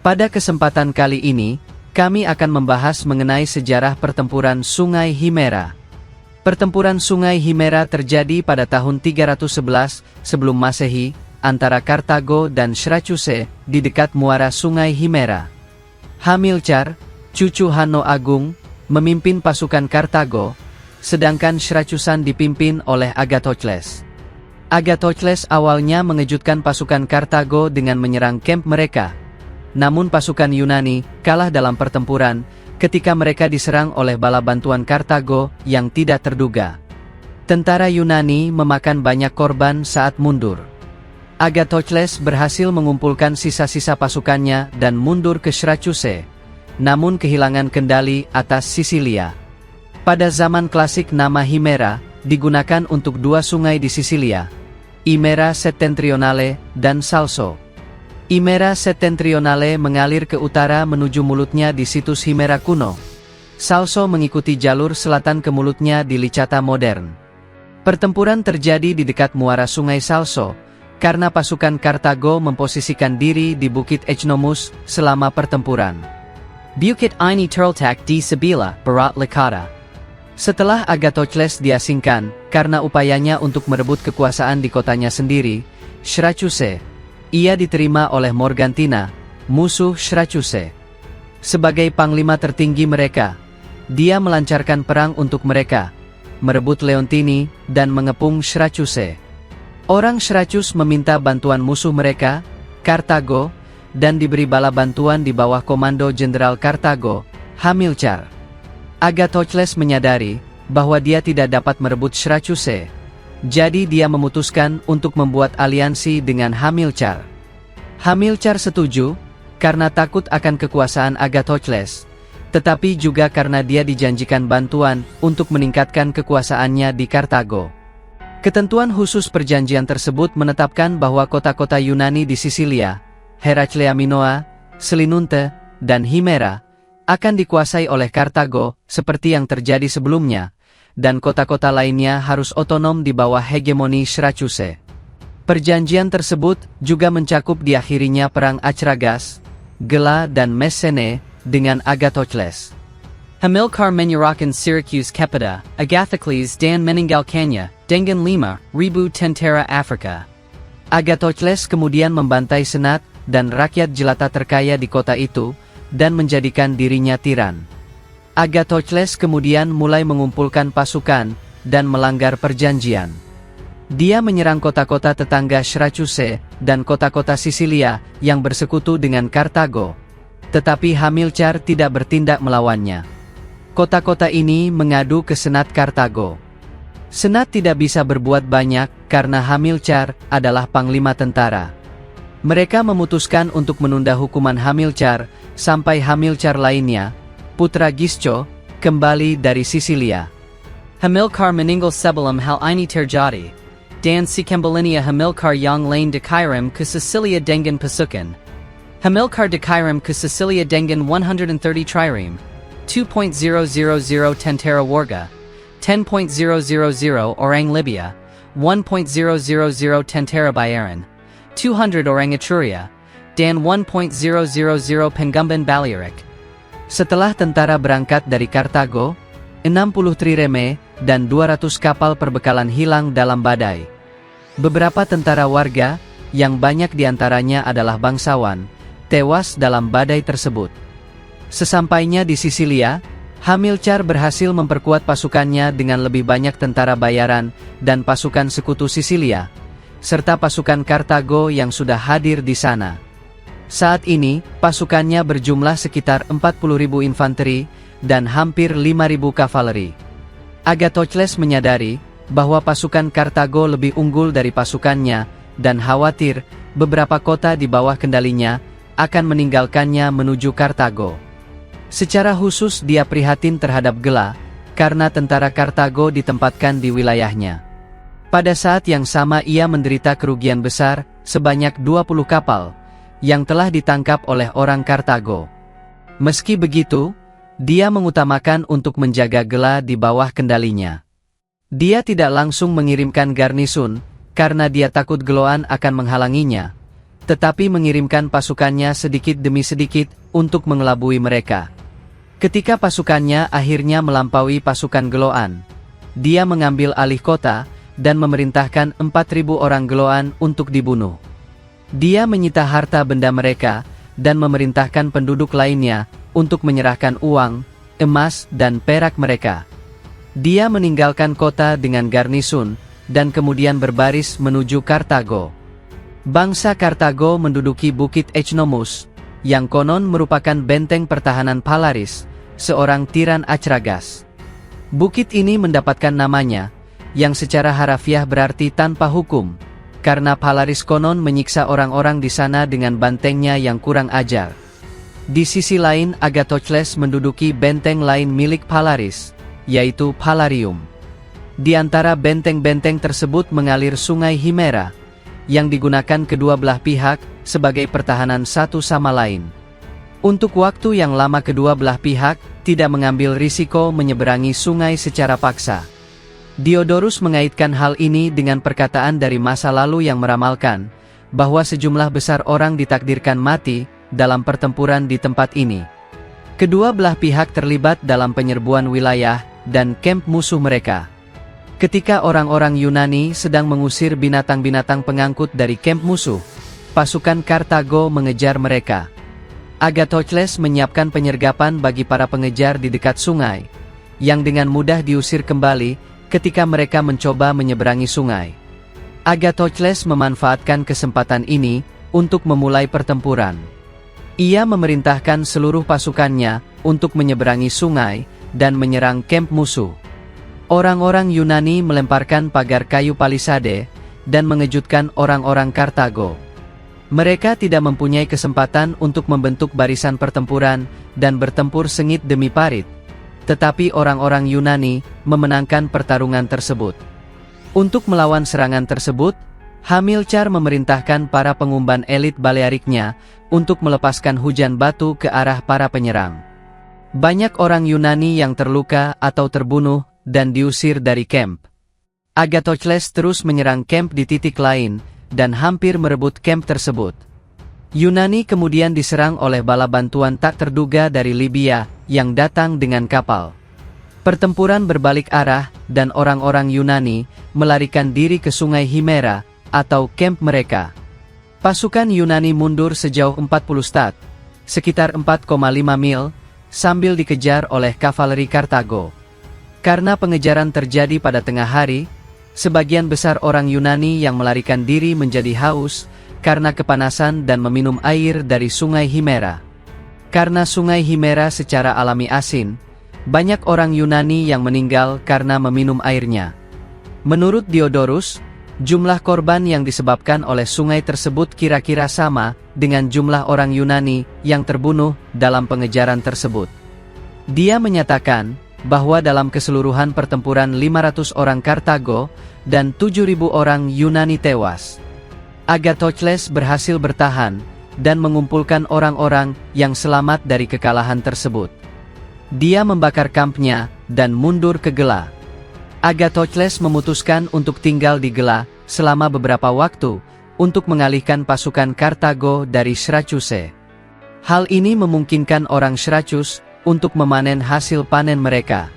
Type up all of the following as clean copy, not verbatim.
Pada kesempatan kali ini, kami akan membahas mengenai sejarah pertempuran Sungai Himera. Pertempuran Sungai Himera terjadi pada tahun 311 sebelum Masehi, antara Kartago dan Sracuse di dekat muara Sungai Himera. Hamilcar, cucu Hanno Agung, memimpin pasukan Kartago, sedangkan Sracusan dipimpin oleh Agathocles. Agathocles awalnya mengejutkan pasukan Kartago dengan menyerang kamp mereka. Namun pasukan Yunani kalah dalam pertempuran ketika mereka diserang oleh bala bantuan Kartago yang tidak terduga. Tentara Yunani memakan banyak korban saat mundur. Agathocles berhasil mengumpulkan sisa-sisa pasukannya dan mundur ke Sracuse, namun kehilangan kendali atas Sisilia. Pada zaman klasik nama Himera digunakan untuk dua sungai di Sisilia, Himera Settentrionale dan Salso. Himera Settentrionale mengalir ke utara menuju mulutnya di situs Himera kuno. Salso mengikuti jalur selatan ke mulutnya di Licata modern. Pertempuran terjadi di dekat muara sungai Salso, karena pasukan Kartago memposisikan diri di Bukit Echnomus selama pertempuran. Bukit ini terletak di sebelah barat Licata. Setelah Agathocles diasingkan, karena upayanya untuk merebut kekuasaan di kotanya sendiri, Sracuse, ia diterima oleh Morgantina, musuh Sracuse. Sebagai panglima tertinggi mereka, dia melancarkan perang untuk mereka, merebut Leontini, dan mengepung Sracuse. Orang Sracus meminta bantuan musuh mereka, Kartago, dan diberi bala bantuan di bawah komando Jenderal Kartago, Hamilcar. Agathocles menyadari bahwa dia tidak dapat merebut Sracuse. Jadi dia memutuskan untuk membuat aliansi dengan Hamilcar. Hamilcar setuju, karena takut akan kekuasaan Agathocles, tetapi juga karena dia dijanjikan bantuan untuk meningkatkan kekuasaannya di Kartago. Ketentuan khusus perjanjian tersebut menetapkan bahwa kota-kota Yunani di Sisilia, Heraclea Minoa, Selinunte, dan Himera, akan dikuasai oleh Kartago seperti yang terjadi sebelumnya, dan kota-kota lainnya harus otonom di bawah hegemoni Sracuse. Perjanjian tersebut juga mencakup diakhirinya perang Achragas, Gela dan Messene dengan Agathocles. Hamilcar menyerahkan Syracuse kepada Agathocles dan meninggalkannya dengan 5.000 tentara Afrika. Agathocles kemudian membantai senat dan rakyat jelata terkaya di kota itu, dan menjadikan dirinya tiran. Agathocles kemudian mulai mengumpulkan pasukan dan melanggar perjanjian. Dia menyerang kota-kota tetangga Sracuse dan kota-kota Sisilia yang bersekutu dengan Kartago. Tetapi Hamilcar tidak bertindak melawannya. Kota-kota ini mengadu ke Senat Kartago. Senat tidak bisa berbuat banyak karena Hamilcar adalah panglima tentara. Mereka memutuskan untuk menunda hukuman Hamilcar sampai Hamilcar lainnya, putra Gisco, kembali dari Sisilia. Hamilcar meninggal sebelum hal ini terjadi, dan si kembalinya Hamilcar yang lain dikirim ke Sisilia dengan pasukan. Hamilcar dikirim ke Sisilia dengan 130 trireme, 2.000 tentara warga, 10.000 orang Libya, 1.000 tentara bayaran, 200 orang Etruria, dan 1.000 penggemban Balearic. Setelah tentara berangkat dari Kartago, 60 trireme dan 200 kapal perbekalan hilang dalam badai. Beberapa tentara warga, yang banyak diantaranya adalah bangsawan, tewas dalam badai tersebut. Sesampainya di Sisilia, Hamilcar berhasil memperkuat pasukannya dengan lebih banyak tentara bayaran dan pasukan sekutu Sisilia, serta pasukan Kartago yang sudah hadir di sana. Saat ini, pasukannya berjumlah sekitar 40.000 infanteri dan hampir 5.000 kavaleri. Agathocles menyadari bahwa pasukan Kartago lebih unggul dari pasukannya dan khawatir beberapa kota di bawah kendalinya akan meninggalkannya menuju Kartago. Secara khusus dia prihatin terhadap Gela, karena tentara Kartago ditempatkan di wilayahnya. Pada saat yang sama ia menderita kerugian besar, sebanyak 20 kapal, yang telah ditangkap oleh orang Kartago. Meski begitu, dia mengutamakan untuk menjaga Gela di bawah kendalinya. Dia tidak langsung mengirimkan garnisun, karena dia takut Geloan akan menghalanginya. tetapi mengirimkan pasukannya sedikit demi sedikit untuk mengelabui mereka. Ketika pasukannya akhirnya melampaui pasukan Geloan, dia mengambil alih kota dan memerintahkan 4.000 orang Geloan untuk dibunuh. Dia menyita harta benda mereka dan memerintahkan penduduk lainnya untuk menyerahkan uang, emas dan perak mereka. Dia meninggalkan kota dengan garnisun dan kemudian berbaris menuju Kartago. Bangsa Kartago menduduki Bukit Echnomus, yang konon merupakan benteng pertahanan Palaris, seorang tiran Akragas. Bukit ini mendapatkan namanya, yang secara harafiah berarti tanpa hukum, karena Palaris konon menyiksa orang-orang di sana dengan bantengnya yang kurang ajar. Di sisi lain, Agathocles menduduki benteng lain milik Palaris, yaitu Palarium. Di antara benteng-benteng tersebut mengalir sungai Himera, yang digunakan kedua belah pihak sebagai pertahanan satu sama lain. Untuk waktu yang lama kedua belah pihak tidak mengambil risiko menyeberangi sungai secara paksa. Diodorus mengaitkan hal ini dengan perkataan dari masa lalu yang meramalkan bahwa sejumlah besar orang ditakdirkan mati dalam pertempuran di tempat ini. Kedua belah pihak terlibat dalam penyerbuan wilayah dan kamp musuh mereka. Ketika orang-orang Yunani sedang mengusir binatang-binatang pengangkut dari kamp musuh, pasukan Kartago mengejar mereka. Agathocles menyiapkan penyergapan bagi para pengejar di dekat sungai, yang dengan mudah diusir kembali ketika mereka mencoba menyeberangi sungai. Agathocles memanfaatkan kesempatan ini untuk memulai pertempuran. Ia memerintahkan seluruh pasukannya untuk menyeberangi sungai dan menyerang kamp musuh. Orang-orang Yunani melemparkan pagar kayu palisade dan mengejutkan orang-orang Kartago. Mereka tidak mempunyai kesempatan untuk membentuk barisan pertempuran dan bertempur sengit demi parit, tetapi orang-orang Yunani memenangkan pertarungan tersebut. Untuk melawan serangan tersebut, Hamilcar memerintahkan para pengumban elit Baleariknya untuk melepaskan hujan batu ke arah para penyerang. Banyak orang Yunani yang terluka atau terbunuh dan diusir dari kamp. Agathocles terus menyerang kamp di titik lain, dan hampir merebut kamp tersebut. Yunani kemudian diserang oleh bala bantuan tak terduga dari Libya, yang datang dengan kapal. Pertempuran berbalik arah, dan orang-orang Yunani melarikan diri ke sungai Himera, atau kamp mereka. Pasukan Yunani mundur sejauh 40 stad, sekitar 4,5 mil, sambil dikejar oleh kavaleri Kartago. Karena pengejaran terjadi pada tengah hari, sebagian besar orang Yunani yang melarikan diri menjadi haus karena kepanasan dan meminum air dari sungai Himera. Karena sungai Himera secara alami asin, banyak orang Yunani yang meninggal karena meminum airnya. Menurut Diodorus, jumlah korban yang disebabkan oleh sungai tersebut kira-kira sama dengan jumlah orang Yunani yang terbunuh dalam pengejaran tersebut. Dia menyatakan bahwa dalam keseluruhan pertempuran 500 orang Kartago dan 7.000 orang Yunani tewas. Agathocles berhasil bertahan dan mengumpulkan orang-orang yang selamat dari kekalahan tersebut. Dia membakar kampnya dan mundur ke Gela. Agathocles memutuskan untuk tinggal di Gela selama beberapa waktu untuk mengalihkan pasukan Kartago dari Syracuse. Hal ini memungkinkan orang Syracuse untuk memanen hasil panen mereka.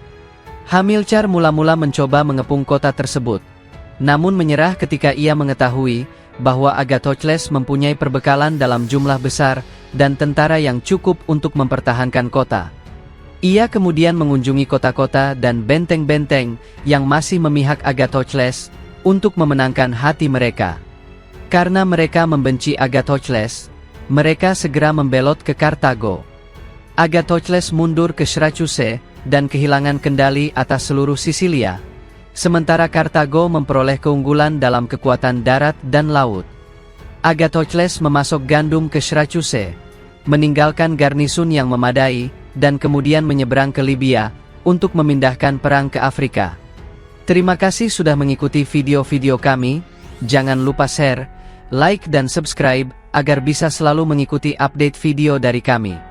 Hamilcar mula-mula mencoba mengepung kota tersebut, namun menyerah ketika ia mengetahui bahwa Agathocles mempunyai perbekalan dalam jumlah besar dan tentara yang cukup untuk mempertahankan kota. Ia kemudian mengunjungi kota-kota dan benteng-benteng yang masih memihak Agathocles untuk memenangkan hati mereka. Karena mereka membenci Agathocles, mereka segera membelot ke Kartago. Agathocles mundur ke Syracuse dan kehilangan kendali atas seluruh Sisilia, sementara Kartago memperoleh keunggulan dalam kekuatan darat dan laut. Agathocles memasok gandum ke Syracuse, meninggalkan garnisun yang memadai, dan kemudian menyeberang ke Libya untuk memindahkan perang ke Afrika. Terima kasih sudah mengikuti video-video kami. Jangan lupa share, like dan subscribe agar bisa selalu mengikuti update video dari kami.